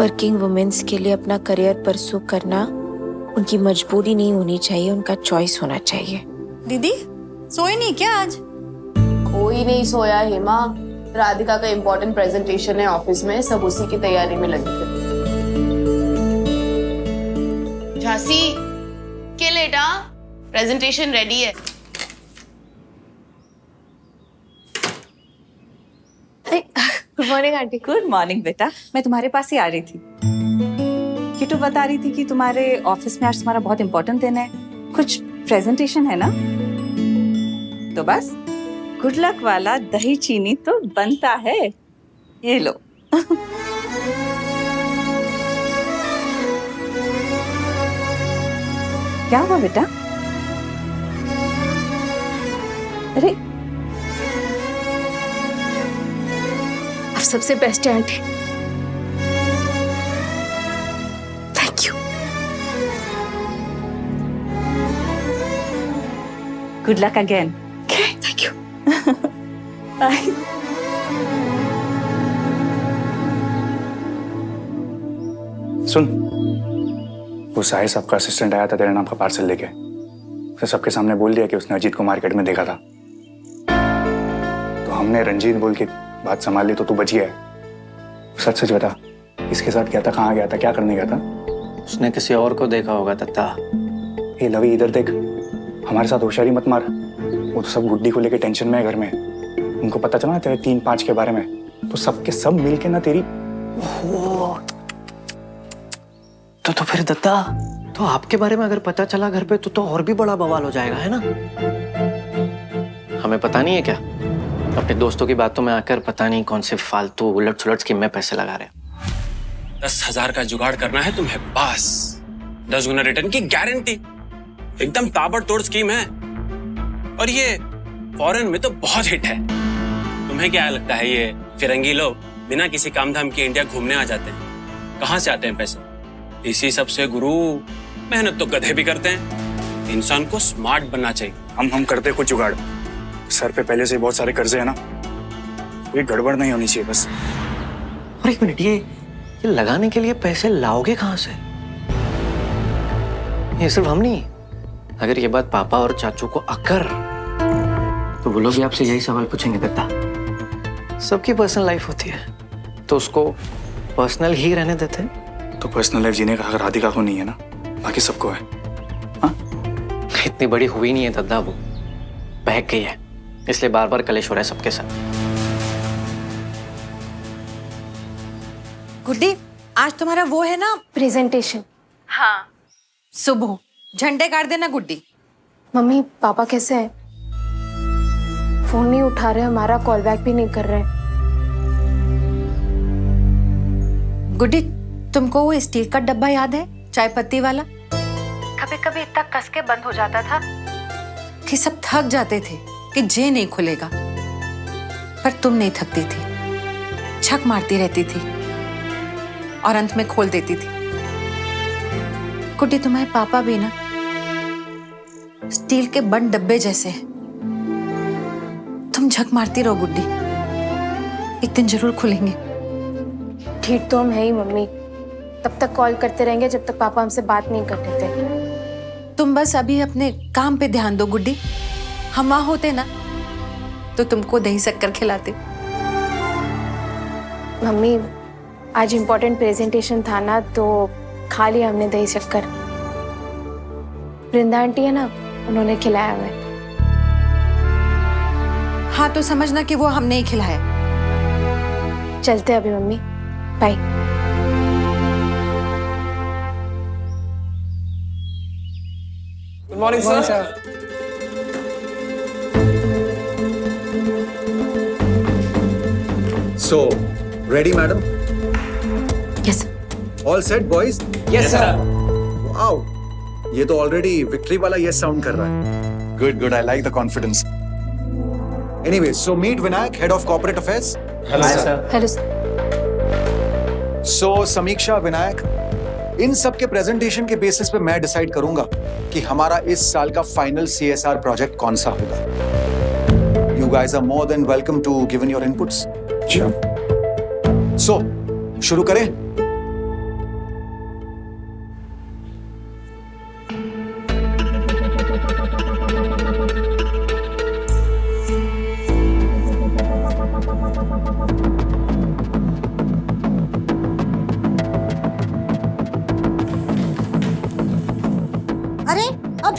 Working women's के लिए अपना करियर परसू करना उनकी मजबूरी नहीं होनी चाहिए, उनका चॉइस होना चाहिए। दीदी सोए नहीं क्या आज? कोई नहीं सोया हेमा। राधिका का इम्पोर्टेंट प्रेजेंटेशन है ऑफिस में, सब उसी की तैयारी में लगी थे। झांसी के लेटा, प्रेजेंटेशन रेडी है। Good morning aunty. Good morning बेटा, मैं तुम्हारे पास ही आ रही थी। किटू बता रही थी कि तुम्हारे ऑफिस में आज तुम्हारा बहुत इंपॉर्टेंट दिन है, कुछ प्रेजेंटेशन है ना? तो बस गुड लक वाला दही चीनी तो बनता है। ये लो। क्या हुआ बेटा? अरे आप सबसे बेस्ट है aunty, thank you. Good luck again. Thank you. Bye. सुन, वो साहिल साहब का असिस्टेंट आया था तेरे नाम का पार्सल लेके। उसने सबके सामने बोल दिया कि उसने अजीत को मार्केट में देखा था। तो हमने रंजीत बोल के बात संभाल ली, तो तू बच गया है। सच सच बता, किसके साथ गया था, कहाँ गया था, क्या करने गया था? उसने किसी और को देखा होगा दत्ता। ये लवी इधर देख, हमारे साथ होशियारी मत मार। वो तो सब गुड्डी को लेके टेंशन में है घर में। उनको पता चला ना तेरे 3-5 के बारे में, तो सबके सब मिलके ना तेरी। तो फिर दत्ता, तो आपके बारे में अगर पता चला घर पे तो और भी बड़ा बवाल हो जाएगा, है ना? हमें पता नहीं है क्या? अपने दोस्तों की बातों में आकर पता नहीं कौन से फालतू उलट सुलट स्कीम में पैसे लगा रहे हैं। 10,000 का जुगाड़ करना है तुम्हें, बस 10 गुना रिटर्न की गारंटी। एकदम ताबड़तोड़ स्कीम है, और ये फॉरेन में तो बहुत हिट है। तुम्हें क्या लगता है ये फिरंगी लोग बिना किसी काम धाम के इंडिया घूमने आ जाते हैं? कहाँ से आते हैं पैसे? इसी सब से गुरु। मेहनत तो गधे भी करते हैं, इंसान को स्मार्ट बनना चाहिए। हम करते कुछ जुगाड़। सर पे पहले से बहुत सारे कर्जे है ना, ये गड़बड़ नहीं होनी चाहिए बस। और एक मिनट, ये लगाने के लिए पैसे लाओगे कहाँ से? ये सिर्फ हम नहीं, अगर ये बात पापा और चाचू को आकर, तो वो लोग भी आपसे यही सवाल पूछेंगे दत्ता। सबकी पर्सनल लाइफ होती है, तो उसको पर्सनल ही रहने देते हैं। तो पर्सनल लाइफ जीने का हक राधिका को नहीं है ना, बाकी सबको है। हाँ? इतनी बड़ी हुई नहीं है दद्दा, वो बहक गई है, इसलिए बार बार कलेश हो रहा है सबके साथ। गुड्डी, आज तुम्हारा वो है ना प्रेजेंटेशन। हाँ, सुबह झंडे गाड़ देना गुड्डी। मम्मी पापा कैसे हैं? फोन नहीं उठा रहे, हमारा कॉल बैक भी नहीं कर रहे। गुड्डी, तुमको वो स्टील का डब्बा याद है, चाय पत्ती वाला? कभी कभी इतना कस के बंद हो जाता था कि सब थक जाते थे कि जे नहीं खुलेगा, पर तुम नहीं थकती थी, छक मारती रहती थी और अंत में खोल देती थी। गुड्डी, तुम्हारे पापा भी ना स्टील के बंद डब्बे जैसे हैं। तुम झक मारती रहो गुड्डी, एक दिन जरूर खुलेंगे। ठीक तो हम है ही मम्मी, तब तक कॉल करते रहेंगे जब तक पापा हमसे बात नहीं कर देते। तुम बस अभी अपने काम पे ध्यान दो गुड्डी। हम वहां होते ना तो तुमको दही शक्कर खिलाते। मम्मी आज इम्पोर्टेंट प्रेजेंटेशन था ना, तो खा लिया हमने दही शक्कर। वृंदा आंटी है ना, उन्होंने खिलाया हमें। हाँ, तो समझना कि वो हमने ही खिलाया। चलते अभी mummy, bye. Good morning sir. So, ready, madam? Yes All set, boys? Yes sir. Wow, ये तो ऑलरेडी विक्ट्री वाला yes साउंड कर रहा है। Good, I like the confidence. Anyway, so meet Vinayak, head of corporate affairs. Hello sir. Hello. So, Samiksha, Vinayak, इन सब के presentation के basis पे मैं डिसाइड करूंगा कि हमारा इस साल का फाइनल CSR प्रोजेक्ट कौन सा होगा। You guys are more than welcome to give in your inputs. Sure. So, शुरू करें?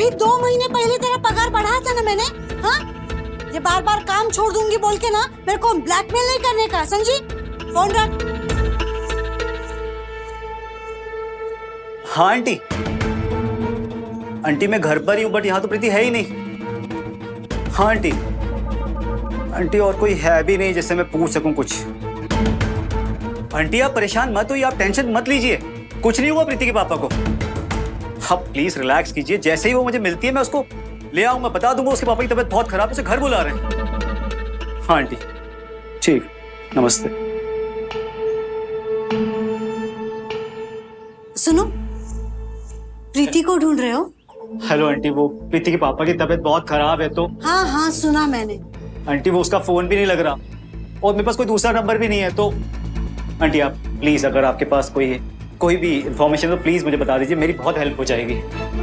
अभी 2 महीने पहले तेरा पगार बढ़ाया था ना मैंने। हाँ, ये बार बार काम छोड़ दूंगी बोल के ना मेरे को ब्लैकमेल नहीं करने का, समझी? फोन रख। हाँ आंटी, आंटी मैं घर पर ही हूँ बट यहाँ तो प्रीति है ही नहीं। हाँ आंटी, आंटी और कोई है भी नहीं जिससे मैं पूछ सकूं कुछ। आंटी आप परेशान मत होइए, आप टेंशन मत लीजिए, कुछ नहीं हुआ प्रीति के पापा को। आप प्लीज रिलैक्स कीजिए, जैसे ही वो मुझे मिलती है मैं उसको ले आऊंगा, बता दूंगा उसके पापा की तबीयत बहुत खराब है, उसे घर बुला रहे हैं। हाँ आंटी ठीक, नमस्ते। सुनो, प्रीति को ढूंढ रहे हो? हेलो आंटी, वो प्रीति के पापा की तबीयत बहुत खराब है तो। हाँ हाँ सुना मैंने। आंटी वो उसका फोन भी नहीं लग रहा और मेरे पास कोई दूसरा नंबर भी नहीं है, तो आंटी आप प्लीज अगर आपके पास कोई भी इंफॉर्मेशन तो प्लीज मुझे बता दीजिए, मेरी बहुत हेल्प हो जाएगी।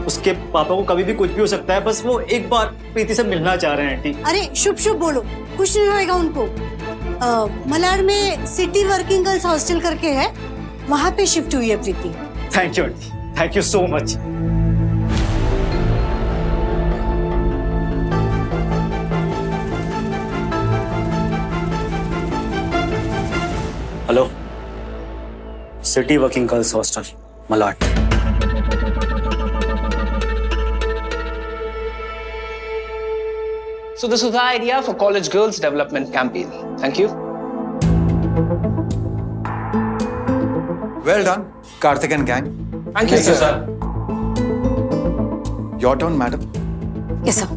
उसके पापा को कभी भी कुछ भी हो सकता है, बस वो एक बार प्रीति से मिलना चाह रहे हैं आंटी। अरे शुभ शुभ बोलो, कुछ नहीं होएगा उनको। मलाड में सिटी वर्किंग गर्ल्स हॉस्टल करके है, वहां पे शिफ्ट हुई है Preeti. Thank you aunty, thank you so much. Hello, city working girls hostel Malad. So this was the idea for College Girls Development Campaign. Thank you. Well done, Karthik and gang. Thank you, sir. Your turn, madam. Yes, sir.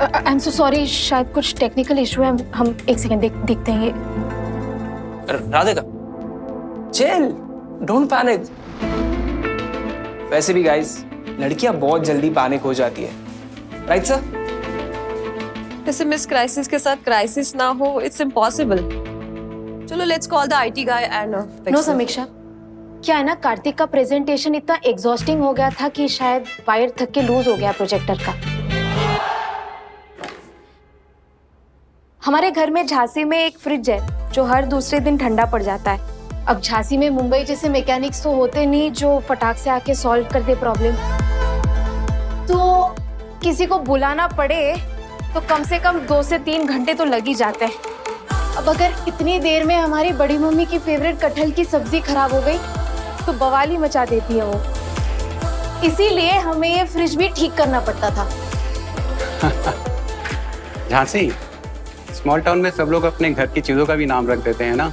I am so sorry, शायद कुछ technical issue है। हम एक second देखते हैं। Radhika, chill, don't panic. वैसे भी guys, लड़कियां बहुत जल्दी पैनिक हो जाती है, राइट सर? ऐसे मिस क्राइसिस के साथ क्राइसिस ना हो, इट्स इम्पॉसिबल। चलो let's call the IT guy and no Samiksha, क्या है ना, कार्तिक का प्रेजेंटेशन इतना एग्जॉस्टिंग हो गया था कि शायद वायर थक के लूज हो गया प्रोजेक्टर का। हमारे घर में झांसी में एक फ्रिज है जो हर दूसरे दिन ठंडा पड़ जाता है। अब झांसी में मुंबई जैसे मैकेनिक्स तो होते नहीं जो फटाक से आके सॉल्व कर दे प्रॉब्लम, तो किसी को बुलाना पड़े तो कम से कम 2 से 3 घंटे तो लग ही जाते हैं। अब अगर इतनी देर में हमारी बड़ी मम्मी की फेवरेट कटहल की सब्जी खराब हो गई तो बवाली मचा देती है वो। इसीलिए हमें ये फ्रिज भी ठीक करना पड़ता था। झांसी, स्मॉल टाउन में सब लोग अपने घर की चीजों का भी नाम रख देते हैं ना,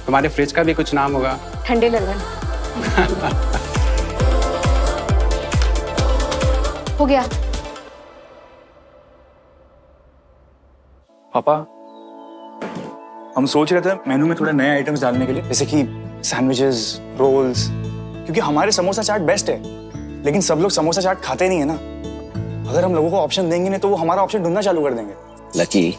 तुम्हारे फ्रिज का भी कुछ नाम होगा। ठंडे ललन। हो गया। पापा, हम सोच रहे थे मेनू में थोड़े नए आइटम्स डालने के लिए, जैसे कि सैंडविचेस, रोल्स, क्योंकि हमारे समोसा चाट बेस्ट है, लेकिन सब लोग समोसा चाट खाते नहीं है ना। अगर हम लोगों को ऑप्शन देंगे नहीं तो वो हमारा ऑप्शन ढूंढना चालू कर देंगे। लकी,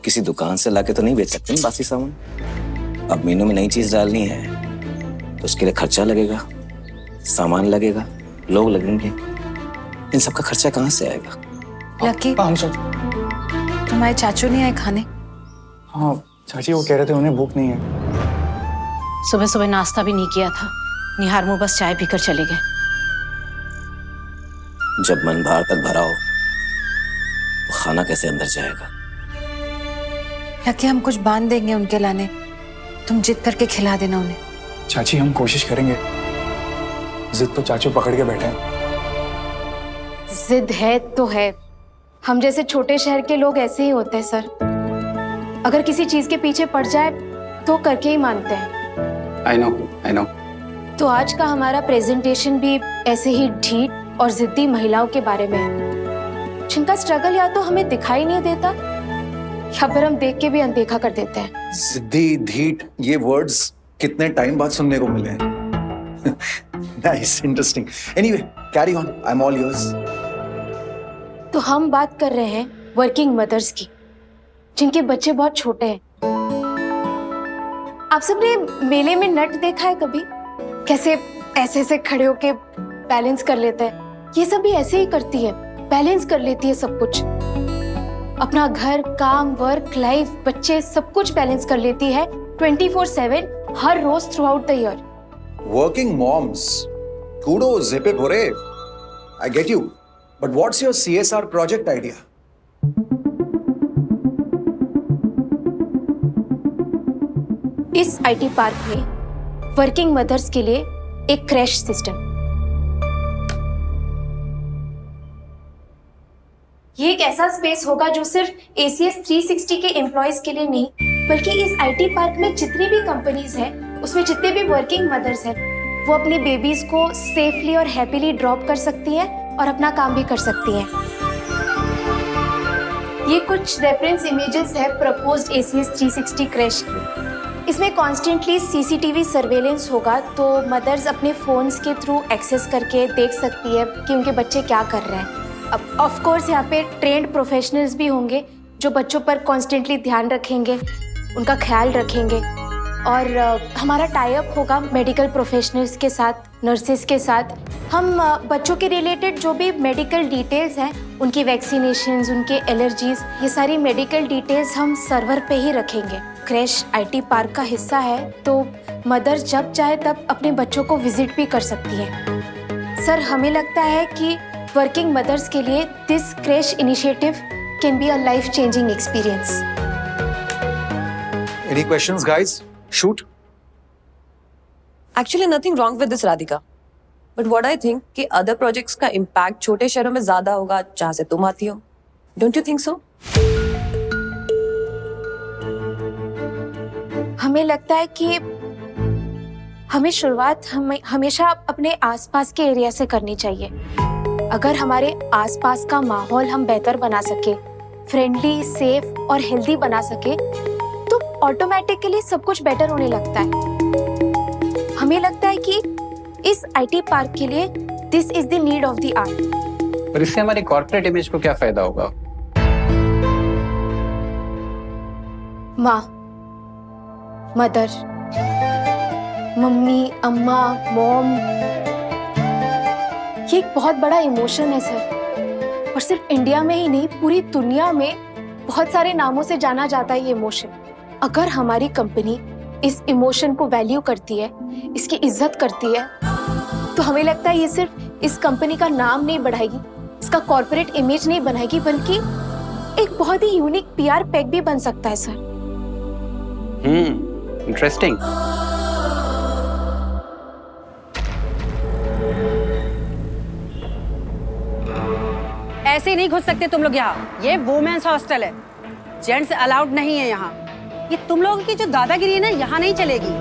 किसी दुकान से लाके तो नहीं बेच सकते ना बासी सामान। अब मेनू में नई चीज डालनी है तो उसके लिए खर्चा लगेगा, सामान लगेगा, लोग लगेंगे, इन सबका खर्चा कहाँ से आएगा? लकी, हम सोच, तुम्हारे चाचू नहीं आए खाने? हाँ चाची, वो कह रहे थे उन्हें भूख नहीं है। सुबह सुबह नाश्ता भी नहीं किया था, निहार मुंह बस चाय पीकर चले गए। जब मन बाहर तक भरा हो तो खाना कैसे अंदर जाएगा? लकी, हम कुछ बांध देंगे उनके लाने, तुम जिद करके खिला देना उन्हें। चाची हम कोशिश करेंगे, जिद तो चाचू पकड़ के बैठे हैं। जिद है तो है, हम जैसे छोटे शहर के लोग ऐसे ही होते हैं सर। अगर किसी चीज के पीछे पड़ जाए तो करके ही मानते हैं। I know. तो आज का हमारा प्रेजेंटेशन भी ऐसे ही ढीठ और जिद्दी महिलाओं के बारे में है, जिनका स्ट्रगल या तो हमें दिखाई नहीं देता या फिर हम देख के भी अनदेखा कर देते हैं। जिद्दी, ढीठ, ये वर्ड्स कितने टाइम बाद सुनने को मिले हैं। Nice, interesting. Anyway, carry on, I am all yours. तो हम बात कर रहे हैं वर्किंग मदर्स की, जिनके बच्चे बहुत छोटे हैं। आप सबने मेले में नट देखा है कभी? कैसे ऐसे ऐसे खड़े होके बैलेंस कर लेते हैं। ये सब भी ऐसे ही करती है, बैलेंस कर लेती है सब कुछ। अपना घर, काम, वर्क लाइफ, बच्चे सब कुछ बैलेंस कर लेती है 24/7 हर रोज throughout the year. Working moms, kudos, zip it, hooray. I get you. But what's your CSR project idea? इस आईटी पार्क में वर्किंग मदर्स के लिए एक क्रैश सिस्टम। ये एक ऐसा स्पेस होगा जो सिर्फ ACS 360 के एम्प्लॉयज के लिए नहीं, बल्कि इस आईटी पार्क में जितनी भी कंपनीज हैं, उसमें जितने भी वर्किंग मदर्स हैं, वो अपने बेबीज को सेफली और हैप्पीली ड्रॉप कर सकती हैं और अपना काम भी कर सकती हैं। ये कुछ रेफरेंस इमेजेस है प्रपोज्ड ACS 360 क्रैश की। इसमें कॉन्स्टेंटली CCTV सर्वेलेंस होगा, तो मदर्स अपने फोन्स के थ्रू एक्सेस करके देख सकती है कि उनके बच्चे क्या कर रहे हैं। अब ऑफ कोर्स यहाँ पे ट्रेंड प्रोफेशनल्स भी होंगे जो बच्चों पर कॉन्स्टेंटली ध्यान रखेंगे, उनका ख्याल रखेंगे। और हमारा टाई अप होगा मेडिकल प्रोफेशनल्स के साथ, नर्सेस के साथ। हम बच्चों के रिलेटेड जो भी मेडिकल डिटेल्स हैं, उनकी वैक्सीनेशंस, उनके एलर्जीज, ये सारी मेडिकल डिटेल्स हम सर्वर पे ही रखेंगे। क्रैश आईटी पार्क का हिस्सा है, तो मदर्स जब चाहे तब अपने बच्चों को विजिट भी कर सकती हैं। सर, हमें लगता है कि वर्किंग मदर्स के लिए this crash initiative can be a life changing experience. Any questions, guys? Shoot. Actually, nothing wrong with this, Radhika. But what I think कि other projects का impact छोटे शहरों में ज्यादा होगा जहाँ से तुम आती हो। Don't you think so? हमें लगता है कि हमें शुरुआत हमेशा अपने आसपास के एरिया से करनी चाहिए। अगर हमारे आसपास का माहौल हम बेहतर बना सके, फ्रेंडली, सेफ और हेल्दी बना सके, तो ऑटोमेटिकली सब कुछ बेटर होने लगता है। हमें लगता है कि इस आईटी पार्क के लिए this is the need of the hour. पर इससे हमारी कॉर्पोरेट इमेज को क्या फायदा होगा? माँ, मदर, मम्मी, अम्मा, मॉम, ये एक बहुत बड़ा इमोशन है सर। और सिर्फ इंडिया में ही नहीं, पूरी दुनिया में बहुत सारे नामों से जाना जाता है ये इमोशन। अगर हमारी कंपनी इस इमोशन को वैल्यू करती है, इसकी इज्जत करती है, तो हमें लगता है ये सिर्फ इस कंपनी का नाम नहीं बढ़ाएगी, इसका कॉर्पोरेट इमेज नहीं बनाएगी, बल्कि एक बहुत ही यूनिक PR पैक भी बन सकता है सर। इंटरेस्टिंग। ऐसे नहीं घुस सकते तुम लोग यहाँ। ये वुमेन्स हॉस्टल है, जेंट्स अलाउड नहीं है यहाँ। ये तुम लोगों की जो दादागिरी है ना, यहाँ नहीं चलेगी।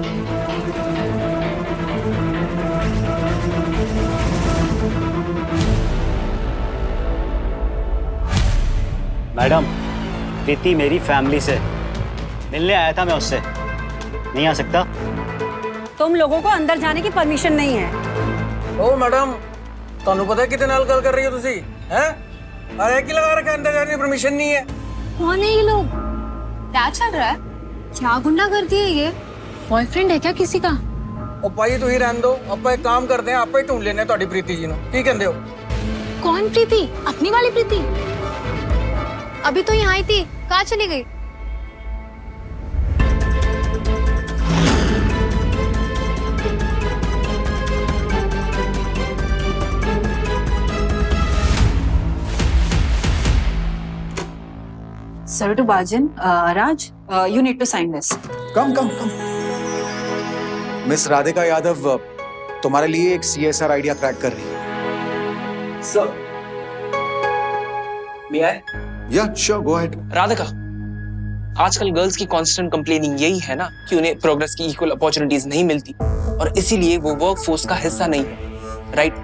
मैडम, प्रीति मेरी फैमिली से मिलने आया था, मैं उससे नहीं आ सकता। तुम लोगों को अंदर जाने की परमिशन नहीं है। ओ मैडम, ਤੁਹਾਨੂੰ पता है कितने नाल गल कर रही हो तुसी हैं? अरे की लगा रखा, अंदर जाने की परमिशन नहीं है। कौन है ये लोग? क्या चल रहा है? क्या गुंडागर्दी है ये? बॉयफ्रेंड है क्या किसी का? ओ भाई तू ही रहने दो, ਆਪਾਂ एक काम करते हैं, आप ही ढूंढ लेने ਤੁਹਾਡੀ प्रीति जी ਨੂੰ। ਕੀ ਕਹਿੰਦੇ हो? कौन प्रीति? अपनी वाली प्रीति? अभी तो यहाँ आई थी, कहाँ चली गई? Sir to Bajan, Raj, you need to sign this. Come. Miss Radhika Yadav तुम्हारे लिए एक CSR आइडिया क्रैक कर रही है। Sir, may I? Yeah, sure, go ahead. Radhika, आजकल गर्ल्स की कांस्टेंट कंप्लेनिंग यही है ना कि उन्हें प्रोग्रेस की इक्वल अपॉर्चुनिटीज नहीं मिलती और इसीलिए वो वर्क फोर्स का हिस्सा नहीं है, right?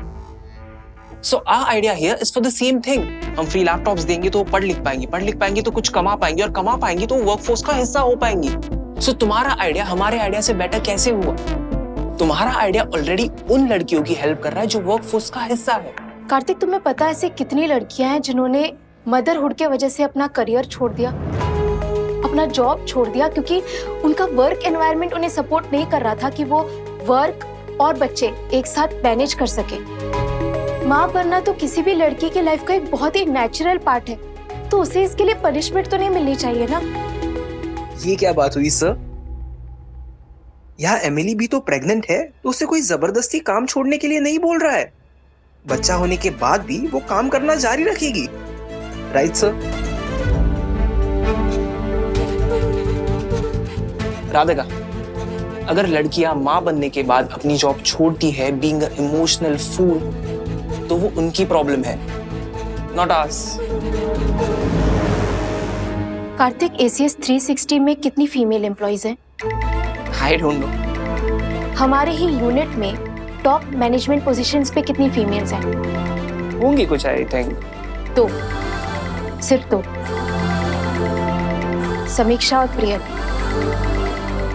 So our idea here is for the same thing. हम फ्री लैपटॉप्स देंगे तो वो पढ़ लिख पाएंगी तो कुछ कमा पाएंगी, और कमा पाएंगी तो वो वर्क फोर्स का हिस्सा हो पाएंगी। सो तुम्हारा आइडिया हमारे आइडिया से बेटर कैसे हुआ? तुम्हारा आइडिया ऑलरेडी उन लड़कियों की हेल्प कर रहा है जो वर्क फोर्स का हिस्सा है। कार्तिक, तुम्हें पता है ऐसे कितनी लड़कियां हैं जिन्होंने मदरहुड के वजह से अपना करियर छोड़ दिया, अपना जॉब छोड़ दिया, क्योंकि उनका वर्क एनवायरनमेंट उन्हें सपोर्ट नहीं कर रहा था कि वो वर्क और बच्चे एक साथ मैनेज कर सके। माँ बनना तो किसी भी लड़की की लाइफ का एक बहुत ही नेचुरल पार्ट है, तो उसे इसके लिए पनिशमेंट तो नहीं मिलनी चाहिए ना। ये क्या बात हुई सर? यहाँ एमिली भी तो प्रेग्नेंट है, तो उसे कोई जबरदस्ती काम छोड़ने के लिए नहीं बोल रहा है। बच्चा होने के बाद भी वो काम करना जारी रखेगी, राइट सर? राधिका, अगर लड़कियां मां बनने के बाद अपनी जॉब छोड़ती है बीइंग अ इमोशनल फूल, तो वो उनकी प्रॉब्लम है, नॉट आवर्स। कार्तिक, ACS 360 में कितनी फीमेल एम्प्लॉइज हैं? I don't know. हमारे ही यूनिट में टॉप मैनेजमेंट पोजीशंस पे कितनी फीमेल्स हैं? होंगी कुछ, आई थिंक। तो सिर्फ तो समीक्षा और प्रियति।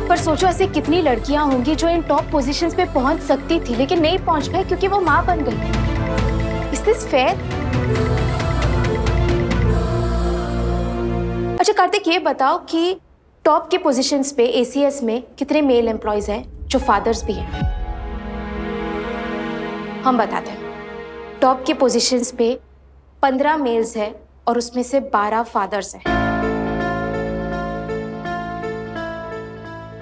पर सोचो ऐसे कितनी लड़कियां होंगी जो इन टॉप पोजीशंस पे पहुंच सकती थी लेकिन नहीं पहुंच पाई क्योंकि वो मां बन गई। Is this fair? अच्छा कार्तिक, ये बताओ कि टॉप के पोजीशंस पे ACS में कितने मेल एम्प्लॉइज हैं जो फादर्स भी हैं? हम बताते हैं। टॉप के पोजीशंस पे 15 मेल्स हैं और उसमें से 12 फादर्स हैं।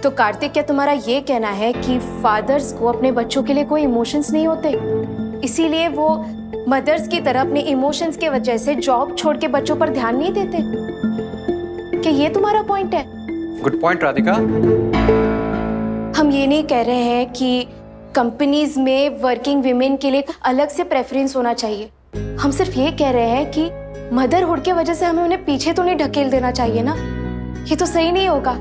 तो कार्तिक, क्या तुम्हारा ये कहना है कि फादर्स को अपने बच्चों के लिए कोई इमोशंस नहीं होते, इसीलिए वो मदर्स की तरह अपने इमोशंस के वजह से जॉब छोड़ के बच्चों पर ध्यान नहीं देते? क्या ये तुम्हारा पॉइंट है? Good point Radhika. हम ये नहीं कह रहे हैं कि कंपनीज में वर्किंग विमेन के लिए अलग से प्रेफरेंस होना चाहिए। हम सिर्फ ये कह रहे हैं कि मदरहुड की वजह से हमें उन्हें पीछे तो नहीं ढकेल देना चाहिए ना। ये तो सही नहीं होगा।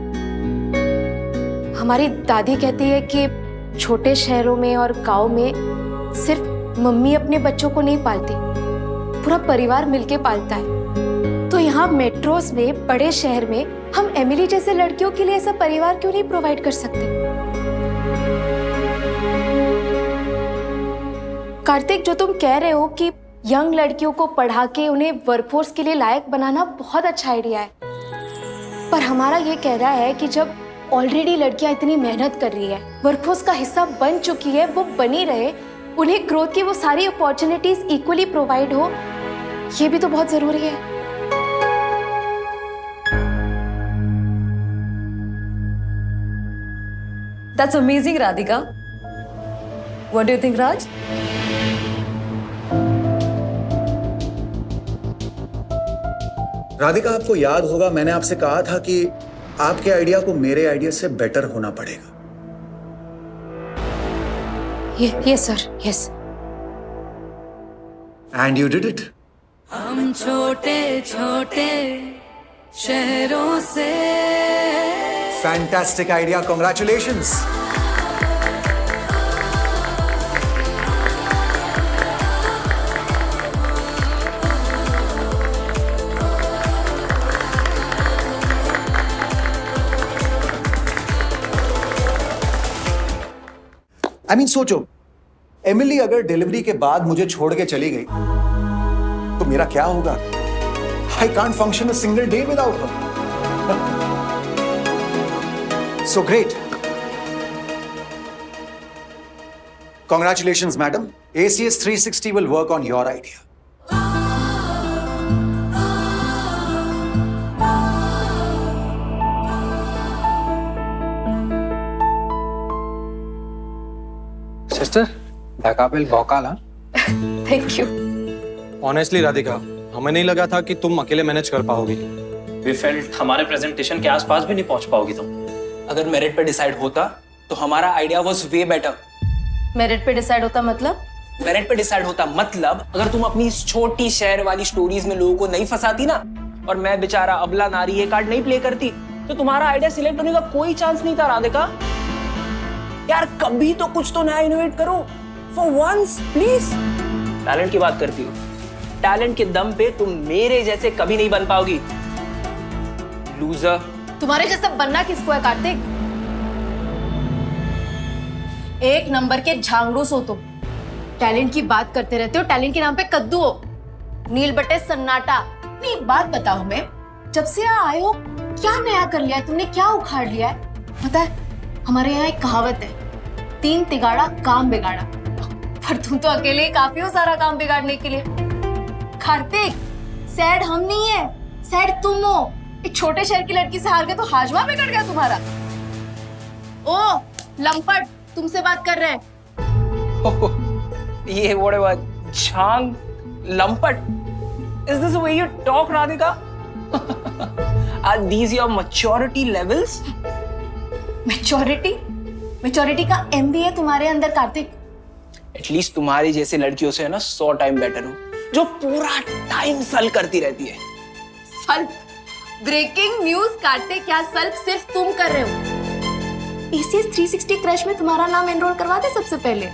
हमारी दादी कहती है कि छोटे शहरों में और गांव में सिर्फ मम्मी अपने बच्चों को नहीं पालती, पूरा परिवार मिलके पालता है। तो यहाँ मेट्रोस में, बड़े शहर में हम एमिली जैसे लड़कियों के लिए ऐसा परिवार क्यों नहीं प्रोवाइड कर सकते? कार्तिक, जो तुम कह रहे हो कि यंग लड़कियों को पढ़ा के उन्हें वर्कफोर्स के लिए लायक बनाना बहुत अच्छा आइडिया है, पर हमारा ये कह रहा है कि जब ऑलरेडी लड़कियां इतनी मेहनत कर रही है, वर्कफोर्स का हिस्सा बन चुकी है, वो बनी रहे, उन्हें ग्रोथ की वो सारी अपॉर्चुनिटीज इक्वली प्रोवाइड हो, ये भी तो बहुत जरूरी है। That's amazing, Radhika. What do you think, Raj? Radhika, आपको याद होगा मैंने आपसे कहा था कि आपके आइडिया को मेरे आइडिया से बेटर होना पड़ेगा। Yes sir, yes. And you did it. हम छोटे छोटे शहरों से। Fantastic idea, congratulations. I mean, सोचो, एमिली अगर डिलीवरी के बाद मुझे छोड़ के चली गई तो मेरा क्या होगा? I can't function a single day without her. So great. Congratulations, madam. ACS 360 will work on your idea. Sister, the काबिल भौकाल। Thank you. ऑनेस्टली राधिका, हमें नहीं लगा था कि तुम अकेले मैनेज कर पाओगी। वी फेल्ट हमारे प्रेजेंटेशन के आसपास भी नहीं पहुंच पाओगी तुम। अगर मेरिट पे डिसाइड होता तो हमारा idea was way better. Merit पे डिसाइड होता मतलब? मेरिट पे डिसाइड होता मतलब अगर तुम अपनी छोटी शहर वाली स्टोरीज में लोगों को नहीं फंसाती ना, और मैं बेचारा अबला नारी ये कार्ड नहीं प्ले करती, तो तुम्हारा आइडिया सिलेक्ट होने का कोई चांस नहीं था राधिका। यार कभी तो कुछ तो नया इनोवेट करो, फॉर वंस प्लीज। टैलेंट की बात करती हो, टैलेंट के दम पे तुम मेरे जैसे कभी नहीं बन पाओगी, लूजर। तुम्हारे जैसा बनना किसको है कार्तिक? एक नंबर के झांगड़ूस हो तुम। टैलेंट की बात करते रहते हो, टैलेंट के नाम पे कद्दू हो, नील बटे सन्नाटा। नहीं, एक बात बताओ, मैं जब से यहाँ आए हो क्या नया कर लिया है तुमने? क्या उखाड़ लिया है? पता है, हमारे यहाँ एक कहावत है, 3 तिगाड़ा काम बिगाड़ा। पर तुम तो अकेले ही काफी हो सारा काम बिगाड़ने के लिए। कार्तिक, सैड हम नहीं है, सैड तुम हो, एक छोटे शहर की लड़की से हार गए तो हाजमा बिगड़ गया तुम्हारा। ओ लंपट, तुमसे बात कर रहे हैं। ये व्हाट झांग लंपट, is this the way you talk, Radhika? Are these your maturity levels? Maturity का MBA तुम्हारे अंदर कार्तिक। एटलीस्ट तुम्हारी जैसे लड़कियों से है ना 100 टाइम बेटर हूँ, जो पूरा टाइम सल करती रहती है। सल्प, ब्रेकिंग न्यूज कार्तिक, क्या सल्प सिर्फ तुम कर रहे हो? ACS 360 क्रश में तुम्हारा नाम एनरोल करवा दे सबसे पहले।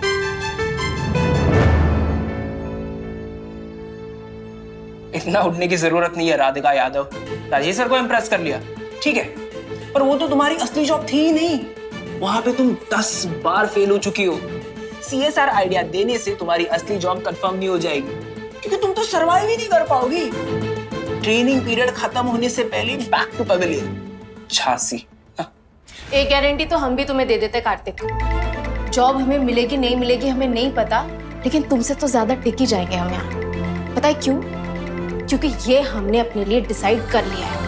इतना उठने की जरूरत नहीं है राधिका यादव। राजेश सर को इम्प्रेस कर लिया, ठीक है, पर वो तो तुम्हारी असली जॉब थी ही नहीं। वहां पे तुम 10 बार फेल हो चुकी हो। CSR आइडिया देने से तुम्हारी असली जॉब कंफर्म नहीं हो जाएगी, क्योंकि तुम तो सर्वाइव ही नहीं कर पाओगी। ट्रेनिंग पीरियड खत्म होने से पहले बैक टू पवेलियन झांसी। एक गारंटी तो हम भी तुम्हें दे देते कार्तिक, जॉब हमें मिलेगी नहीं मिलेगी हमें नहीं पता, लेकिन तुमसे तो ज्यादा टिक ही जाएंगे हम यहाँ। पता है क्यों? क्योंकि ये हमने अपने लिए डिसाइड कर लिया है।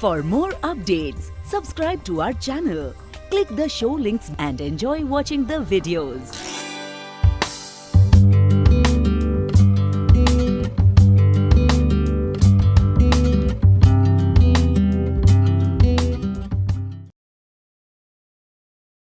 For more updates, subscribe to our channel, click the show links and enjoy watching the videos.